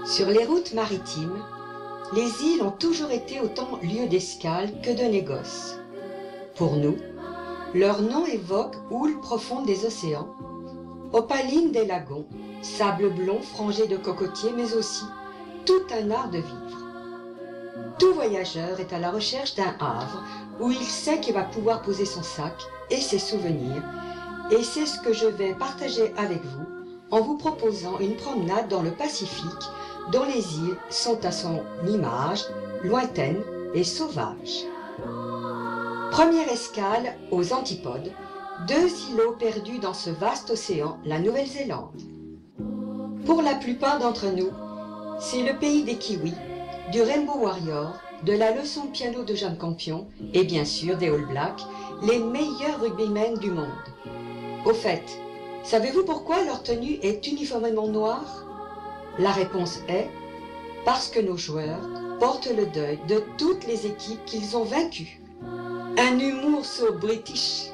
Sur les routes maritimes, les îles ont toujours été autant lieu d'escale que de négoce. Pour nous, leur nom évoque houles profondes des océans, opalines des lagons, sable blond frangé de cocotiers, mais aussi tout un art de vivre. Tout voyageur est à la recherche d'un havre où il sait qu'il va pouvoir poser son sac et ses souvenirs, et c'est ce que je vais partager avec vous en vous proposant une promenade dans le Pacifique dont les îles sont à son image lointaines et sauvages. Première escale aux Antipodes, 2 îlots perdus dans ce vaste océan, la Nouvelle-Zélande. Pour la plupart d'entre nous, c'est le pays des kiwis, du Rainbow Warrior, de la leçon de piano de Jeanne Campion et bien sûr des All Blacks, les meilleurs rugbymen du monde. Au fait, savez-vous pourquoi leur tenue est uniformément noire? La réponse est parce que nos joueurs portent le deuil de toutes les équipes qu'ils ont vaincues. Un humour so british.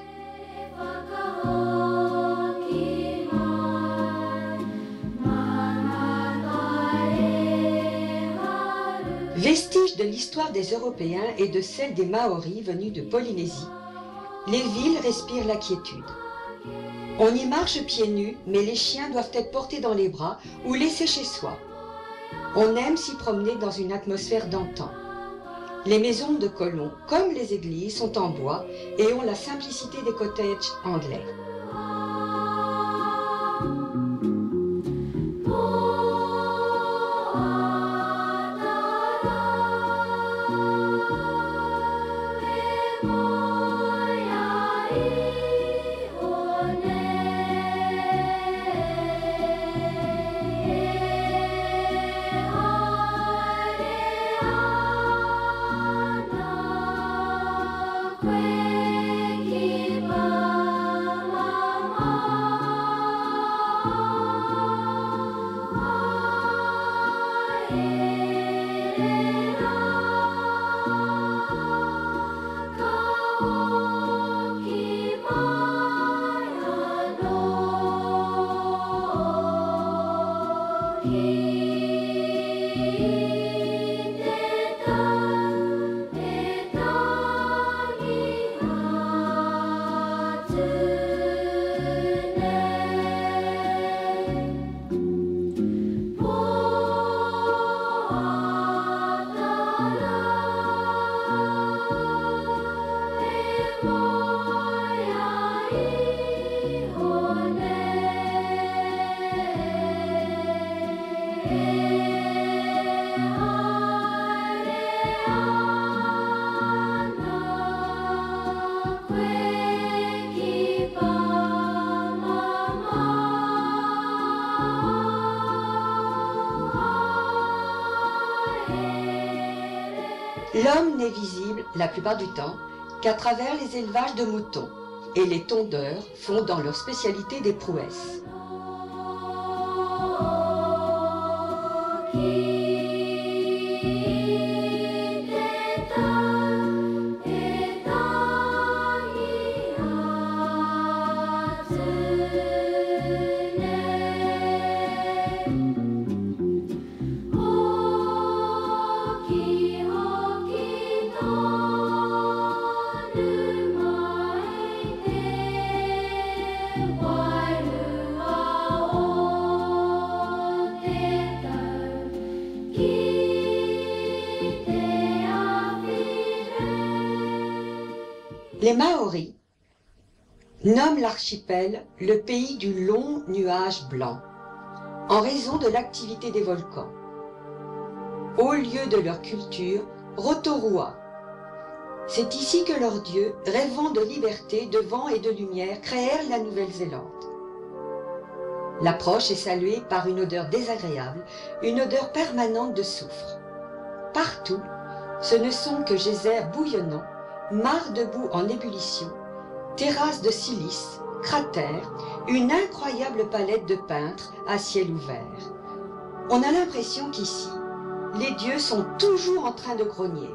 Vestige de l'histoire des Européens et de celle des Maoris venus de Polynésie, les villes respirent la quiétude. On y marche pieds nus, mais les chiens doivent être portés dans les bras ou laissés chez soi. On aime s'y promener dans une atmosphère d'antan. Les maisons de colons, comme les églises, sont en bois et ont la simplicité des cottages anglais. L'homme n'est visible, la plupart du temps, qu'à travers les élevages de moutons, et les tondeurs font dans leur spécialité des prouesses. Les Maoris nomment l'archipel le pays du long nuage blanc, en raison de l'activité des volcans. Au lieu de leur culture, Rotorua. C'est ici que leurs dieux, rêvant de liberté, de vent et de lumière, créèrent la Nouvelle-Zélande. L'approche est saluée par une odeur désagréable, une odeur permanente de soufre. Partout, ce ne sont que geysers bouillonnants, mares de boue en ébullition, terrasses de silice, cratères, une incroyable palette de peintres à ciel ouvert. On a l'impression qu'ici, les dieux sont toujours en train de grogner.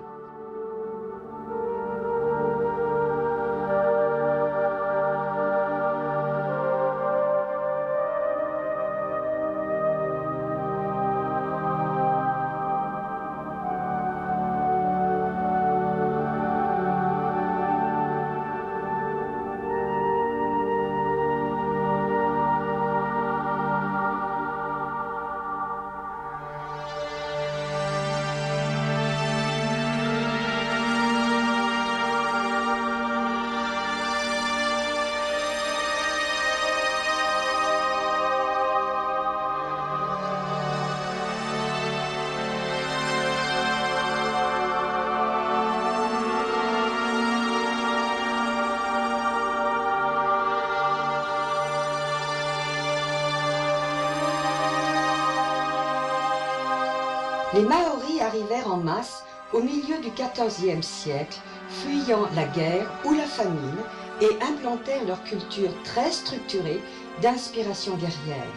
les Maoris arrivèrent en masse au milieu du XIVe siècle, fuyant la guerre ou la famine, et implantèrent leur culture très structurée d'inspiration guerrière.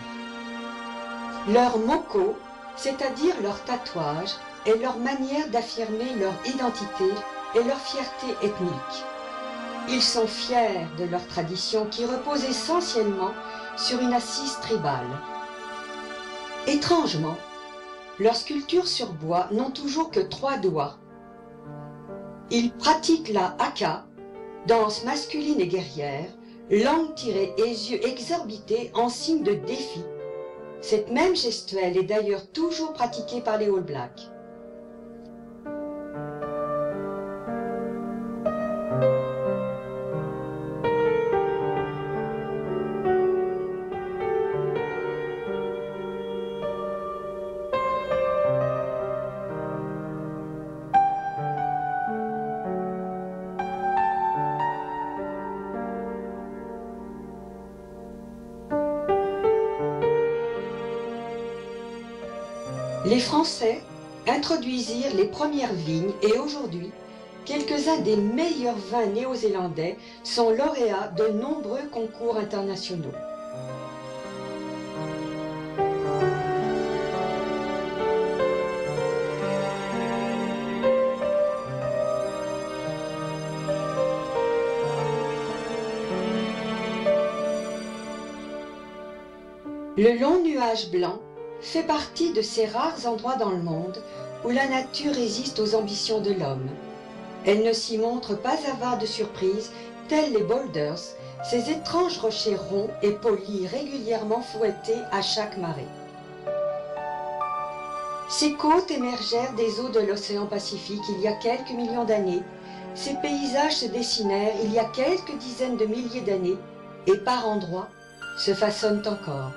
Leur moko, c'est-à-dire leur tatouage, est leur manière d'affirmer leur identité et leur fierté ethnique. Ils sont fiers de leur tradition qui repose essentiellement sur une assise tribale. Étrangement, leurs sculptures sur bois n'ont toujours que 3 doigts. Ils pratiquent la haka, danse masculine et guerrière, langue tirée et yeux exorbités en signe de défi. Cette même gestuelle est d'ailleurs toujours pratiquée par les All Blacks. Les Français introduisirent les premières vignes et aujourd'hui, quelques-uns des meilleurs vins néo-zélandais sont lauréats de nombreux concours internationaux. Le long nuage blanc fait partie de ces rares endroits dans le monde où la nature résiste aux ambitions de l'homme. Elle ne s'y montre pas avare de surprises, tels les boulders, ces étranges rochers ronds et polis régulièrement fouettés à chaque marée. Ces côtes émergèrent des eaux de l'océan Pacifique il y a quelques millions d'années. Ces paysages se dessinèrent il y a quelques dizaines de milliers d'années et par endroits se façonnent encore.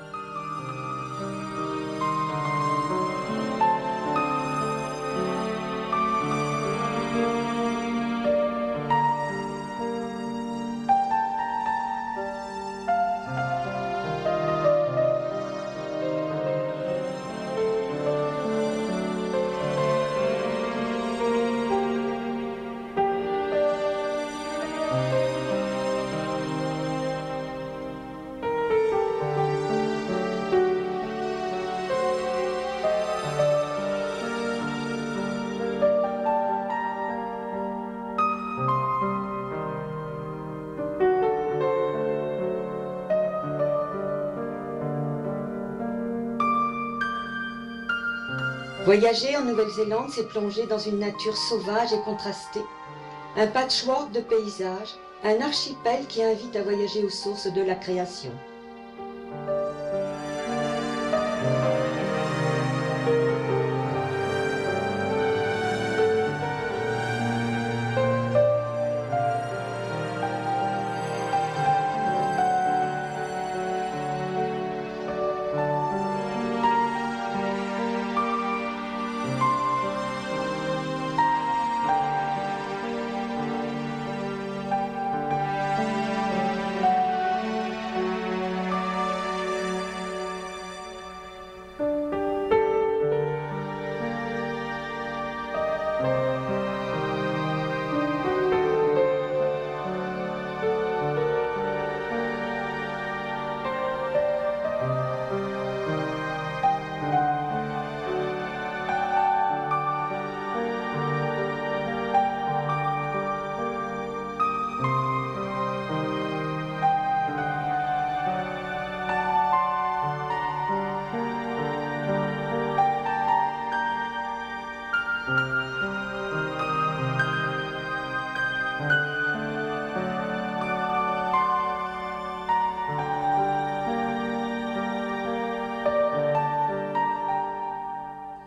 Voyager en Nouvelle-Zélande, c'est plonger dans une nature sauvage et contrastée, un patchwork de paysages, un archipel qui invite à voyager aux sources de la création.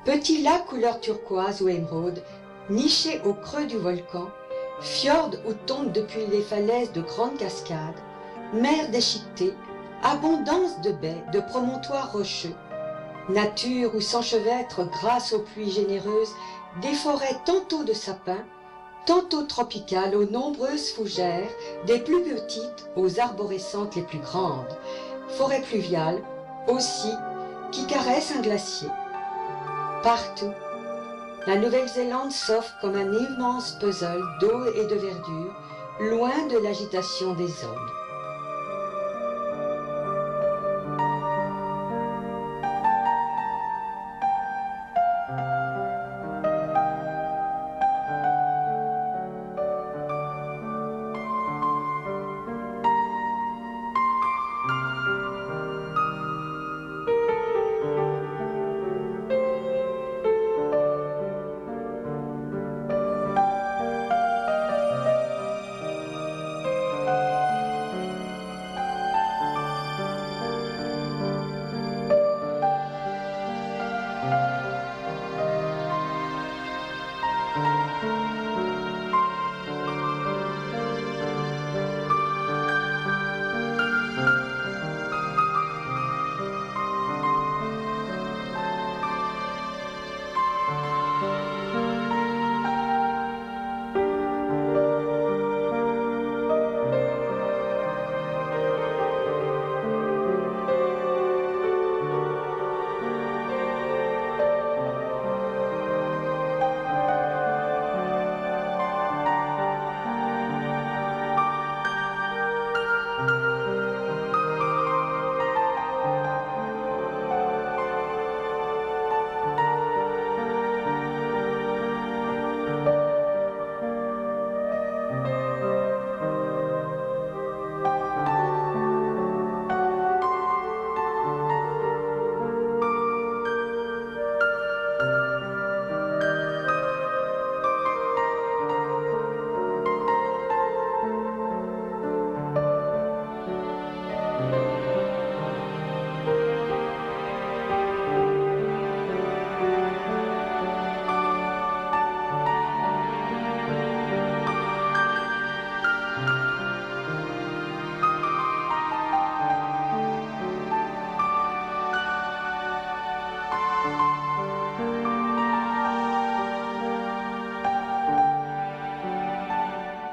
Petit lac couleur turquoise ou émeraude, niché au creux du volcan, fjord où tombent depuis les falaises de grandes cascades, mer déchiquetée, abondance de baies, de promontoires rocheux, nature où s'enchevêtrent grâce aux pluies généreuses des forêts tantôt de sapins, tantôt tropicales aux nombreuses fougères, des plus petites aux arborescentes les plus grandes, forêts pluviales aussi qui caressent un glacier. Partout, la Nouvelle-Zélande s'offre comme un immense puzzle d'eau et de verdure, loin de l'agitation des hommes.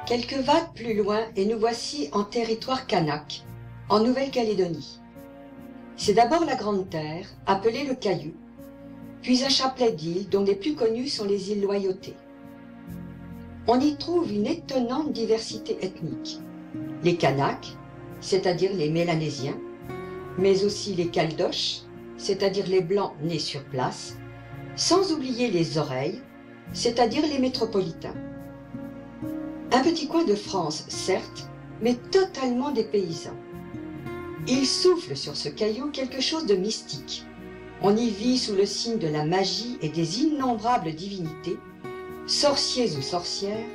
Quelques vagues plus loin et nous voici en territoire kanak, en Nouvelle-Calédonie. C'est d'abord la Grande Terre, appelée le Caillou, puis un chapelet d'îles dont les plus connues sont les îles Loyauté. On y trouve une étonnante diversité ethnique. Les Kanaks, c'est-à-dire les Mélanésiens, mais aussi les Caldoches, c'est-à-dire les Blancs nés sur place, sans oublier les Oreilles, c'est-à-dire les métropolitains. Un petit coin de France, certes, mais totalement des paysans. Il souffle sur ce caillou quelque chose de mystique. On y vit sous le signe de la magie et des innombrables divinités, sorciers ou sorcières,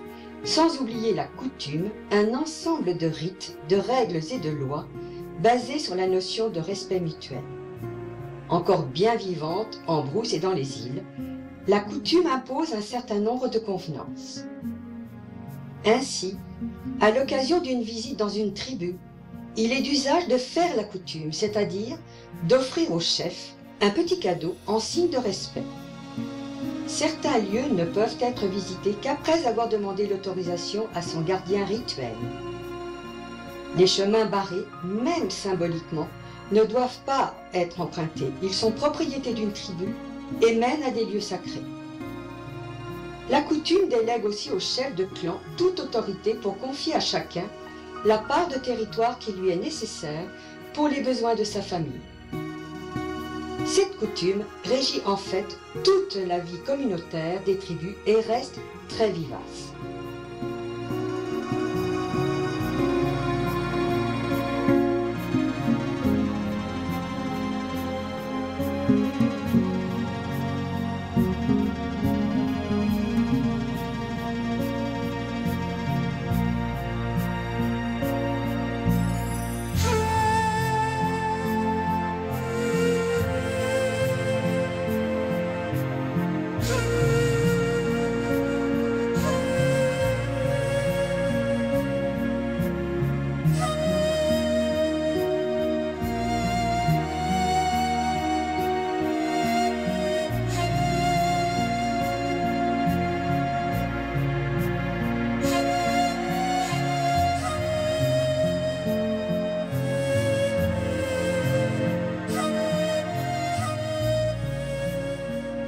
sans oublier la coutume, un ensemble de rites, de règles et de lois, basés sur la notion de respect mutuel. Encore bien vivante en brousse et dans les îles, la coutume impose un certain nombre de convenances. Ainsi, à l'occasion d'une visite dans une tribu, il est d'usage de faire la coutume, c'est-à-dire d'offrir au chef un petit cadeau en signe de respect. Certains lieux ne peuvent être visités qu'après avoir demandé l'autorisation à son gardien rituel. Les chemins barrés, même symboliquement, ne doivent pas être empruntés. Ils sont propriété d'une tribu et mènent à des lieux sacrés. La coutume délègue aussi au chef de clan toute autorité pour confier à chacun la part de territoire qui lui est nécessaire pour les besoins de sa famille. Cette coutume régit en fait toute la vie communautaire des tribus et reste très vivace.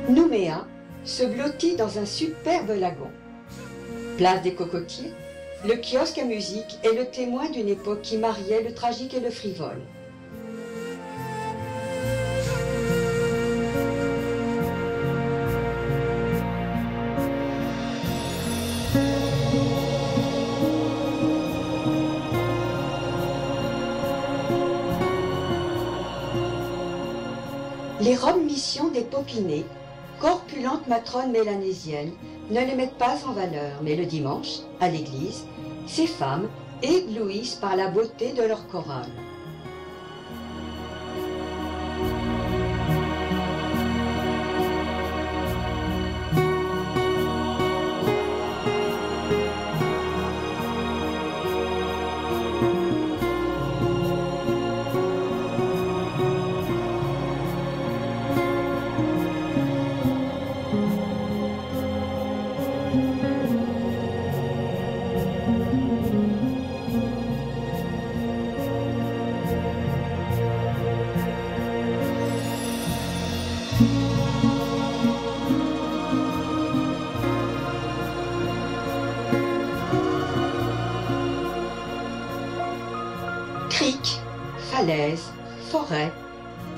Nouméa se blottit dans un superbe lagon. Place des Cocotiers, le kiosque à musique est le témoin d'une époque qui mariait le tragique et le frivole. Les robes mission des Popinées, corpulentes matrones mélanésiennes, ne les mettent pas en valeur, mais le dimanche, à l'église, ces femmes éblouissent par la beauté de leur chorale. Criques, falaises, forêts,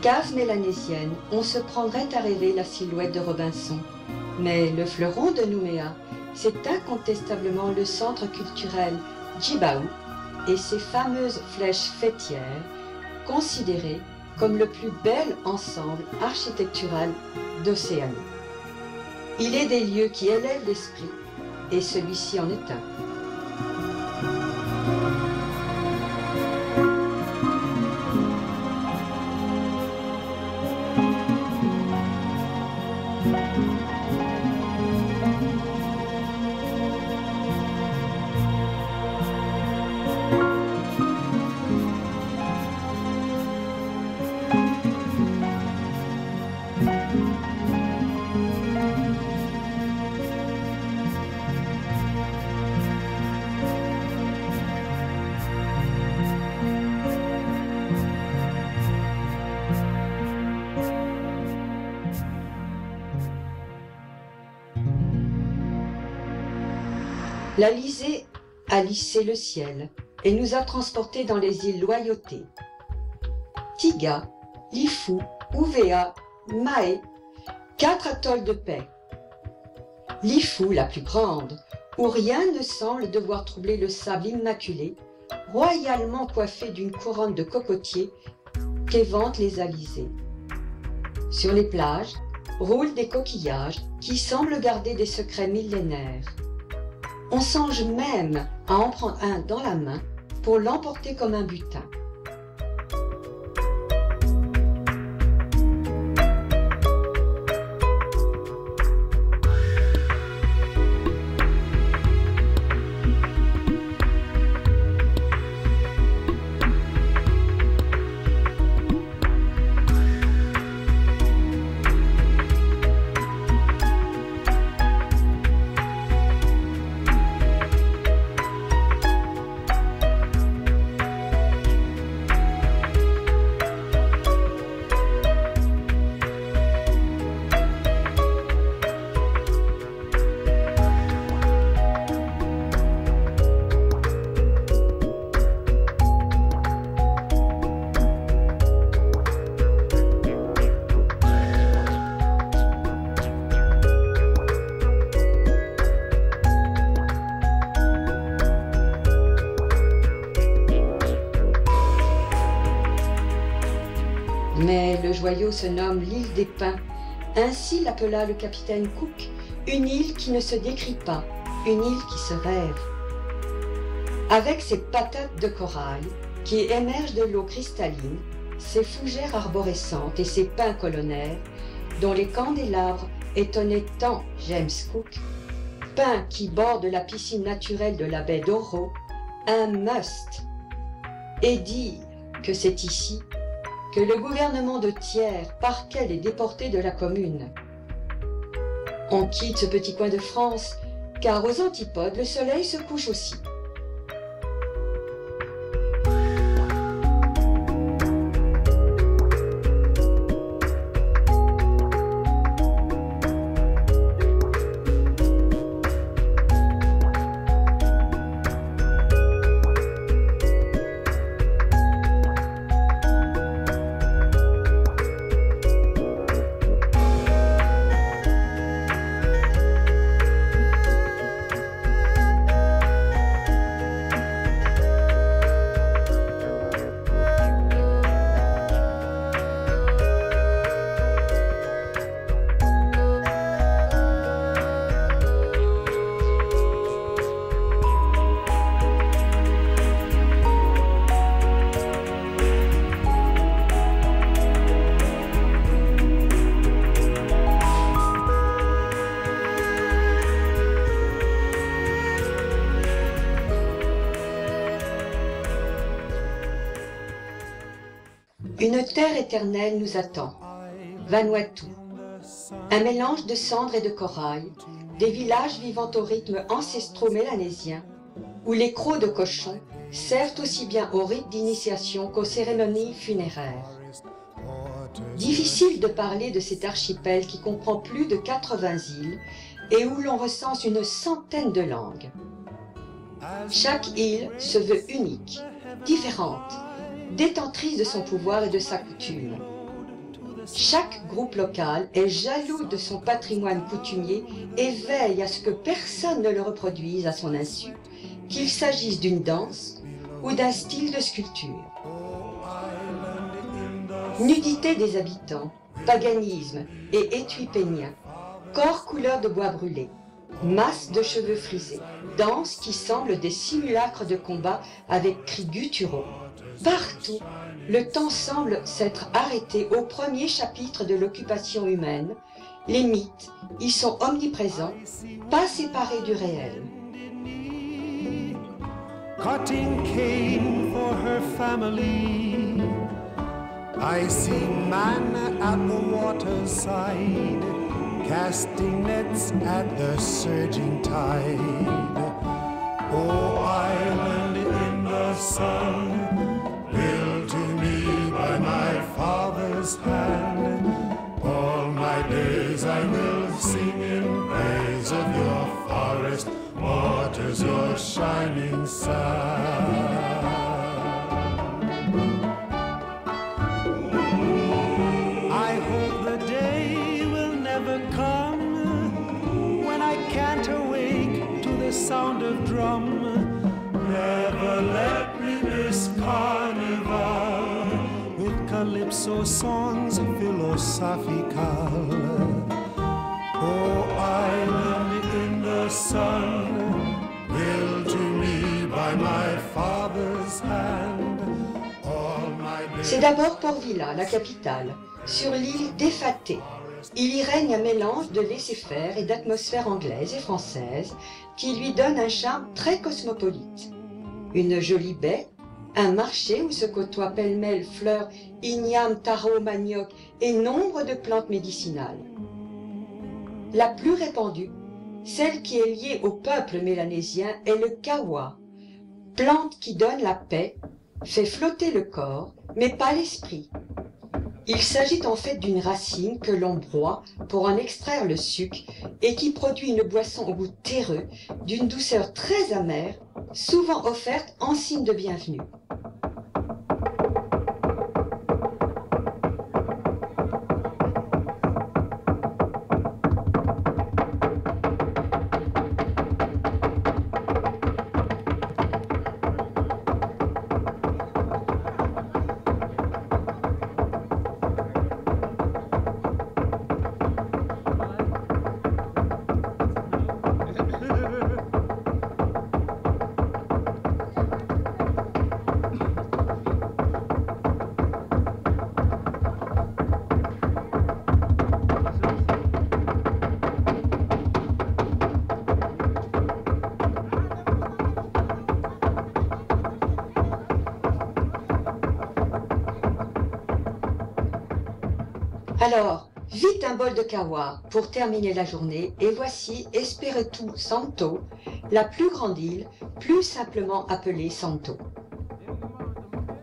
cases mélanésiennes, on se prendrait à rêver la silhouette de Robinson. Mais le fleuron de Nouméa, c'est incontestablement le centre culturel Djibaou et ses fameuses flèches fêtières, considérées comme le plus bel ensemble architectural d'Océanie. Il est des lieux qui élèvent l'esprit, et celui-ci en est un. L'Alizé a lissé le ciel et nous a transportés dans les îles Loyauté. Tiga, Lifou, Ouvéa, Mahé, 4 atolls de paix. Lifou, la plus grande, où rien ne semble devoir troubler le sable immaculé, royalement coiffé d'une couronne de cocotiers qu'éventent les alizés. Sur les plages roulent des coquillages qui semblent garder des secrets millénaires. On songe même à en prendre un dans la main pour l'emporter comme un butin. Mais le joyau se nomme l'île des Pins. Ainsi l'appela le capitaine Cook, une île qui ne se décrit pas, une île qui se rêve. Avec ses patates de corail qui émergent de l'eau cristalline, ses fougères arborescentes et ses pins colonnaires, dont les candélabres étonnaient tant James Cook, pins qui bordent la piscine naturelle de la baie d'Oro, un must. Et dire que c'est ici que le gouvernement de Thiers parquait les déportés de la commune. On quitte ce petit coin de France, car aux antipodes, le soleil se couche aussi. Une terre éternelle nous attend, Vanuatu. Un mélange de cendres et de corail, des villages vivant au rythme ancestraux mélanésiens, où les crocs de cochon servent aussi bien aux rites d'initiation qu'aux cérémonies funéraires. Difficile de parler de cet archipel qui comprend plus de 80 îles et où l'on recense une centaine de langues. Chaque île se veut unique, différente, détentrice de son pouvoir et de sa coutume. Chaque groupe local est jaloux de son patrimoine coutumier et veille à ce que personne ne le reproduise à son insu, qu'il s'agisse d'une danse ou d'un style de sculpture. Nudité des habitants, paganisme et étui pénien, corps couleur de bois brûlé, masse de cheveux frisés, danse qui semble des simulacres de combat avec cris gutturaux. Partout, le temps semble s'être arrêté au premier chapitre de l'occupation humaine. Les mythes y sont omniprésents, pas séparés du réel. Cutting cane for her family. I see man at the water's side, casting nets at the surging tide. Oh, island in the sun, built to me by my father's hand. All my days I will sing in praise of your forest waters, your shining sun. I hope the day will never come when I can't awake to the sound of drum. Never let me miss carnival with calypso songs philosophical. Oh, island in the sun, built to me by my father's hand. C'est d'abord Port Vila, la capitale, sur l'île d'Effaté. Il y règne un mélange de laisser-faire et d'atmosphère anglaise et française qui lui donne un charme très cosmopolite. Une jolie baie, un marché où se côtoient pêle-mêle fleurs, ignames, taro, manioc et nombre de plantes médicinales. La plus répandue, celle qui est liée au peuple mélanésien, est le kawa, plante qui donne la paix, fait flotter le corps, mais pas l'esprit. Il s'agit en fait d'une racine que l'on broie pour en extraire le sucre et qui produit une boisson au goût terreux, d'une douceur très amère, souvent offerte en signe de bienvenue. Alors, vite un bol de kawa pour terminer la journée et voici Espiritu Santo, la plus grande île, plus simplement appelée Santo.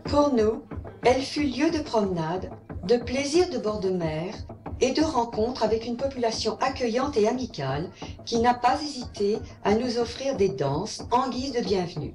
Pour nous, elle fut lieu de promenade, de plaisir de bord de mer et de rencontre avec une population accueillante et amicale qui n'a pas hésité à nous offrir des danses en guise de bienvenue.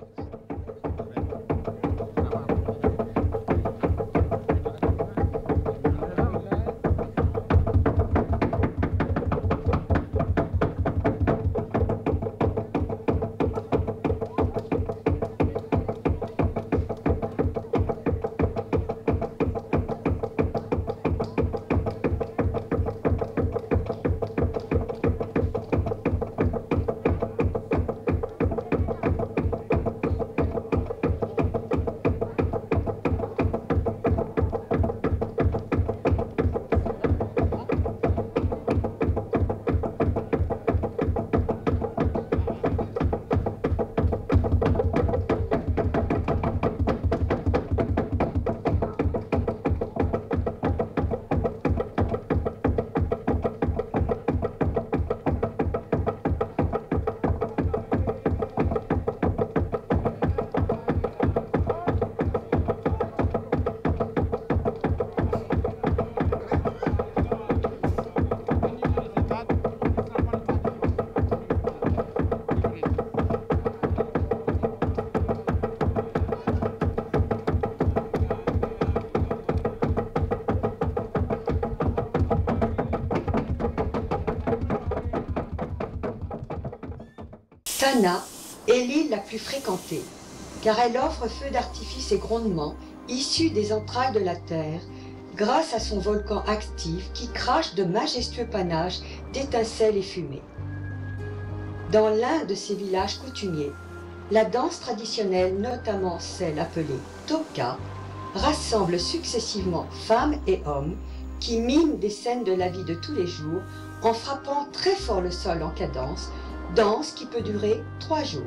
Fana est l'île la plus fréquentée, car elle offre feux d'artifice et grondements issus des entrailles de la Terre, grâce à son volcan actif qui crache de majestueux panaches d'étincelles et fumées. Dans l'un de ces villages coutumiers, la danse traditionnelle, notamment celle appelée Toka, rassemble successivement femmes et hommes qui miment des scènes de la vie de tous les jours en frappant très fort le sol en cadence, danse qui peut durer 3 jours.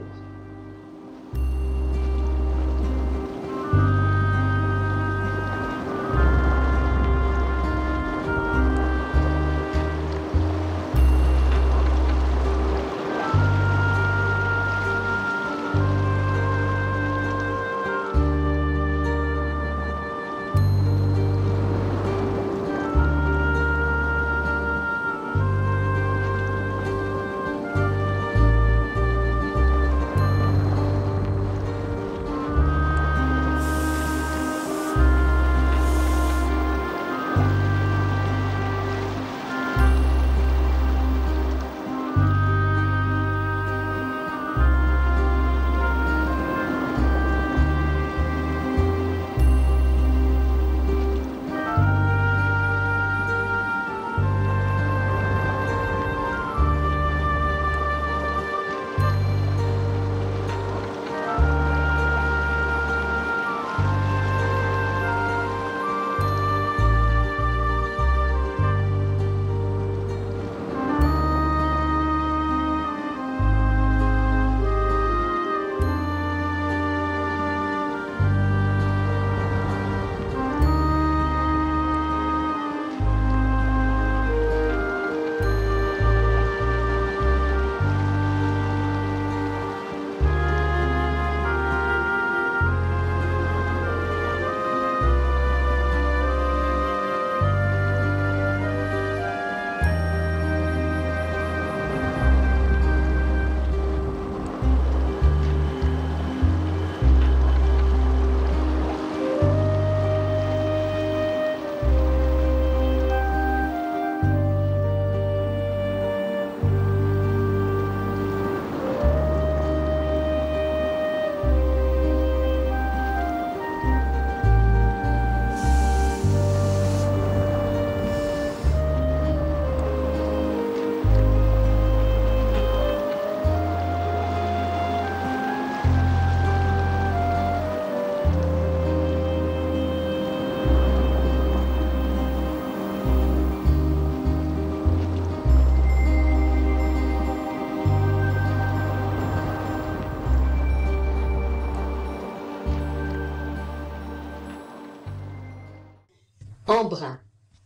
Embrun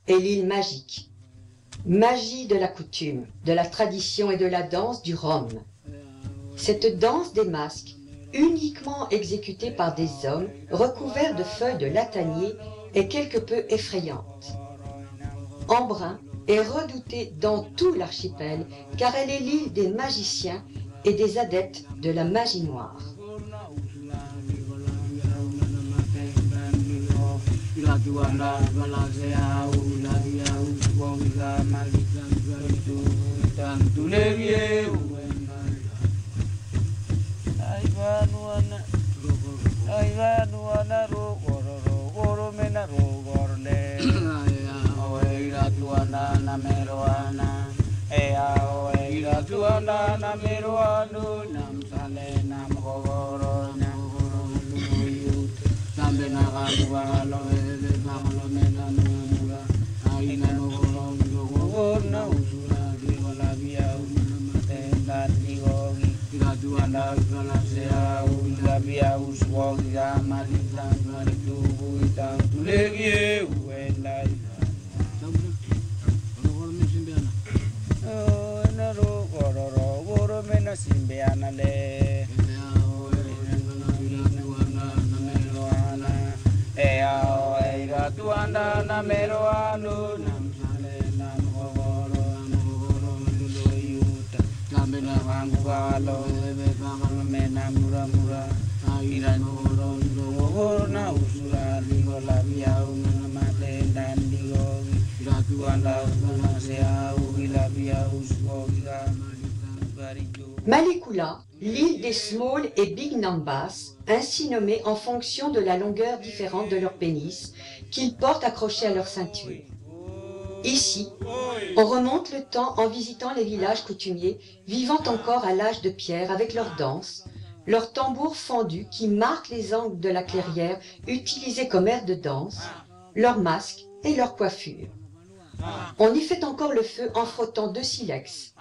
est l'île magique, magie de la coutume, de la tradition et de la danse du Rhum. Cette danse des masques, uniquement exécutée par des hommes recouverts de feuilles de latanier, est quelque peu effrayante. Embrun est redoutée dans tout l'archipel car elle est l'île des magiciens et des adeptes de la magie noire. Malekula, l'île des Small et Big Nambas, ainsi nommées en fonction de la longueur différente de leur pénis qu'ils portent accrochés à leur ceinture. Ici, on remonte le temps en visitant les villages coutumiers vivant encore à l'âge de pierre avec leurs danses, leurs tambours fendus qui marquent les angles de la clairière utilisés comme aire de danse, leurs masques et leurs coiffures. On y fait encore le feu en frottant 2 silex.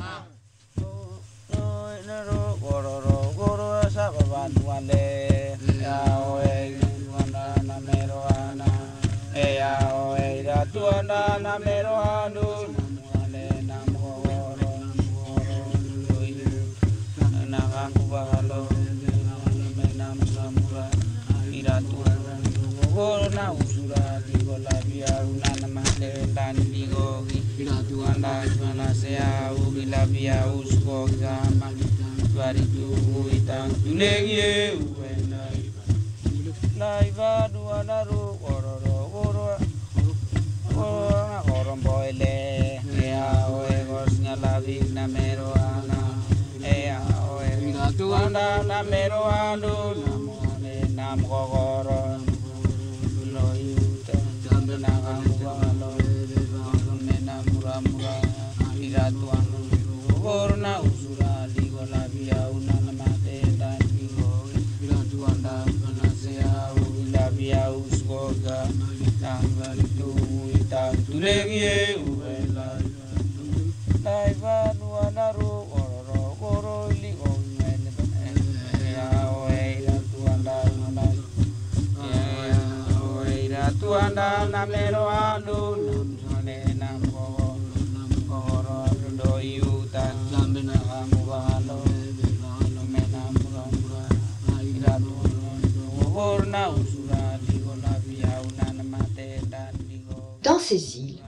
Dans ces îles,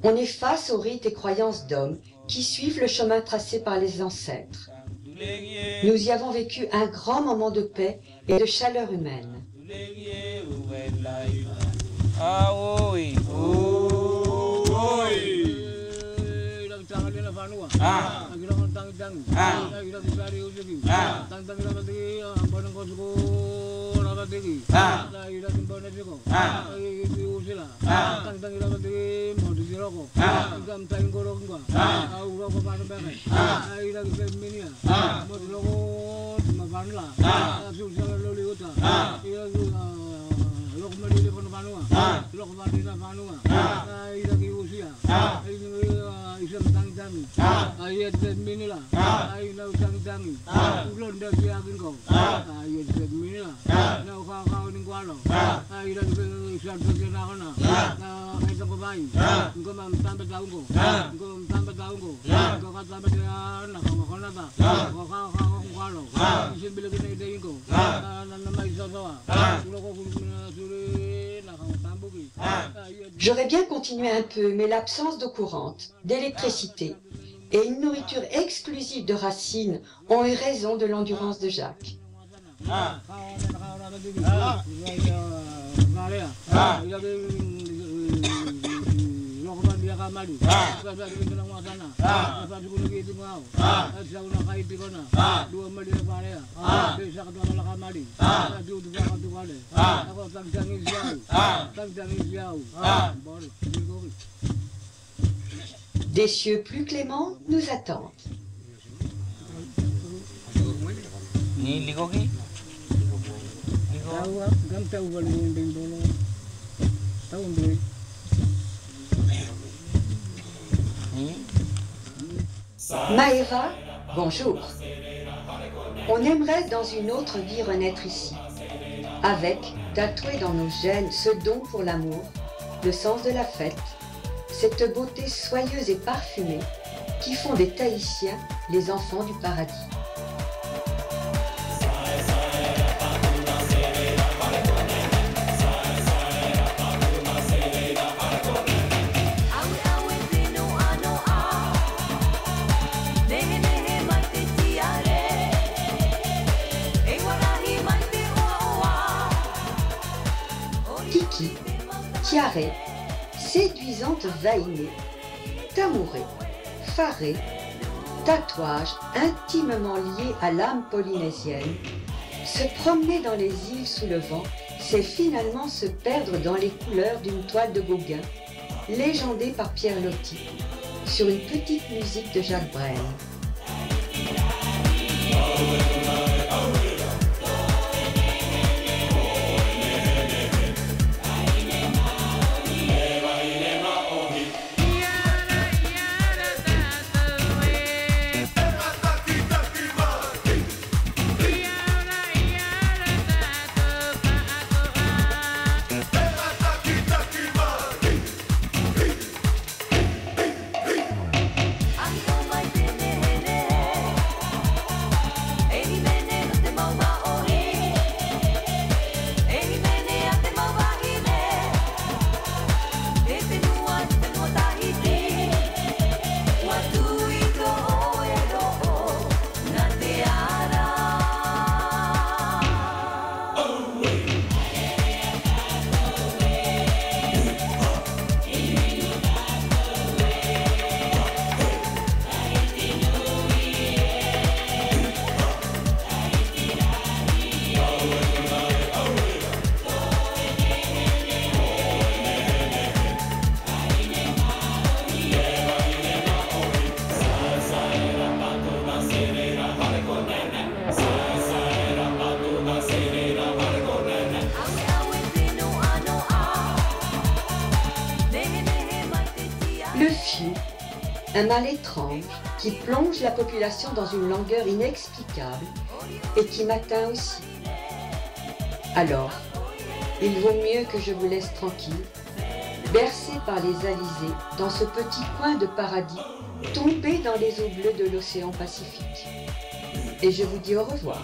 on est face aux rites et croyances d'hommes qui suivent le chemin tracé par les ancêtres. Nous y avons vécu un grand moment de paix et de chaleur humaine. J'aurais bien continué un peu, mais l'absence d'eau courante, d'électricité et une nourriture exclusive de racines ont eu raison de l'endurance de Jacques. Des cieux plus cléments nous attendent. Maëva, bonjour. On aimerait dans une autre vie renaître ici, avec, tatoué dans nos gènes, ce don pour l'amour, le sens de la fête, cette beauté soyeuse et parfumée qui font des Tahitiens les enfants du paradis. Kiki, Tiare, séduisante Vainée, Tamouré, Faré, tatouage intimement lié à l'âme polynésienne, se promener dans les îles sous le vent, c'est finalement se perdre dans les couleurs d'une toile de Gauguin, légendée par Pierre Loti, sur une petite musique de Jacques Brel. Le fiou, un mal étrange qui plonge la population dans une langueur inexplicable et qui m'atteint aussi. Alors, il vaut mieux que je vous laisse tranquille, bercé par les alizés dans ce petit coin de paradis tombé dans les eaux bleues de l'océan Pacifique. Et je vous dis au revoir.